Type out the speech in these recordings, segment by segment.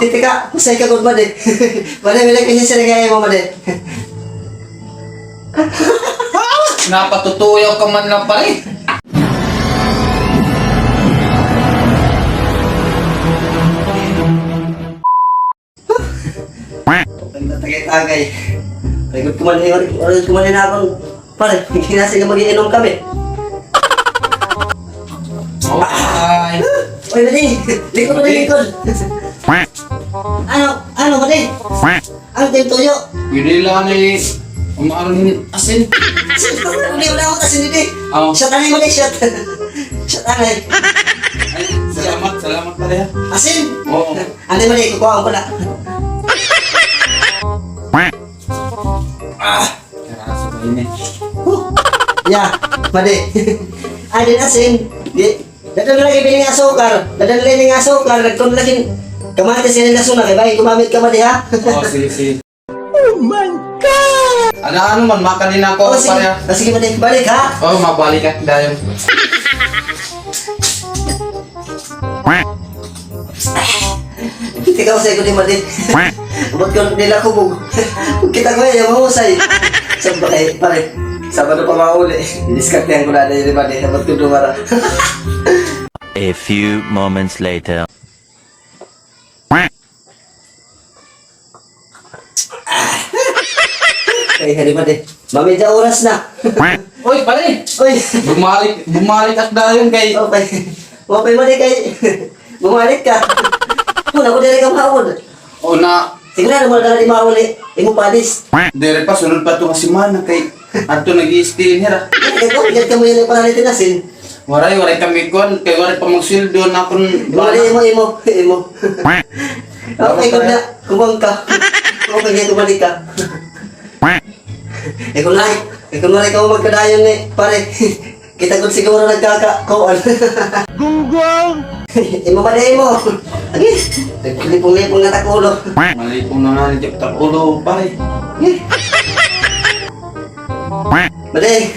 Titika, usay ka good made. Made bilang kasi sirigay mo made. Napatutuyaw ka man lang pare. Tagay-tagay. Regot kumanin na akong pare, hindi na sila mag-iinom kami. Ay. Oy, Madi! Likod mo na likod! Ano, Madi? Ano tayo tuyo? Pwede lang ni umaring asin. Hindi mo na ako kasi hindi. Oo. Shot anay, Madi, shot. Shot anay. Ay, salamat pare ha. Asin! Oo. Ano, Madi, kukuha ko na. Karasa ba yun eh? Yeah, Madi. Ay, din asin. Dadal lagi piling asukar. Dadal lagi ng asukar. Nagkon lagi kamatis yan na suna. Kaya bakit gumamit ka, Madi, ha? Oo, sige. Oh my God! Ano man, makanin ako Sige. pare ha. Sige, Madi, balik, ha? Oo, mabalik ka dayon. Ikaw sa ikot ni Madi. Abot ko nila kubog. Kung kita ko yan, mahusay. Sabay, pare. Sabado pa mauli. Diskartehan ko na ni Madi. Abot ko dumara. A few moments later. Ay, hari Madi. Mamedya oras na. Uy, pare! Uy. Bumalik at dayon kay... Okay. Okay, Madi, kay... Bumalik ka. Muna ko dili ka maawod. O na... Sigurado mo na di mauli. Imo padis. Dire pa, sunod pa ito kasi mana kay... Ato nag-i-stay nila. Ikaw, ikat ka mo yun yung panalitin nasin. Waray kami kon, kay waray pa magsildo na akong... Bumali, imo. Okay, kung na, kumang ka. Okay, kaya tumalik ka. Kung na ikaw magkadayon ni, pare. Kita ko siguro nagkakauan. Gunggong! Imo ba na imo? Agi, nagkulipong-lipong na takulo. Mali kong na nga ni Jep ulo, pare. Made,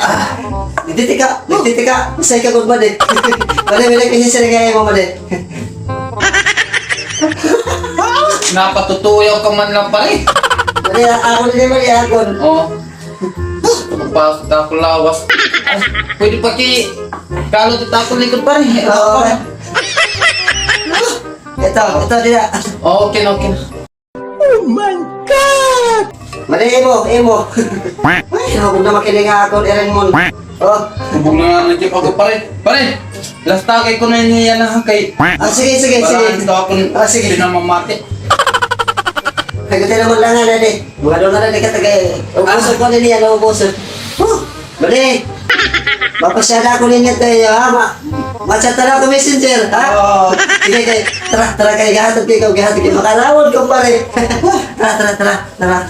nagtitika, usay ka good made. Made, bilang kasi sirigay mo, Made. Napatutuyaw ka man lang pare. Made, ako din naman yakon. Oo. Pagpasok na ako lawas. Ay, pwede pa ki... Kalot at ako likod pare. Oo, ito, dila. Okay na. Made, imo. Ay, nakabog na makiling ako, Erenmon. Oh, Hubog na nga ni Jep ako pare. Pare! Last tagay ko na niya na kay... sige. Ito akong Sige. pinamamati. Nagutin naman lang nga, Dade. Mga doon na Dade katagay. Ubusog ko na niya, ubusog. Made, mapasyada ako ninyo tayo, ha? Machat na ako messenger, ha? Oo. Sige, tara, kay gahatag kayo, gahatag kayo. Makarawad ko pare. Tara.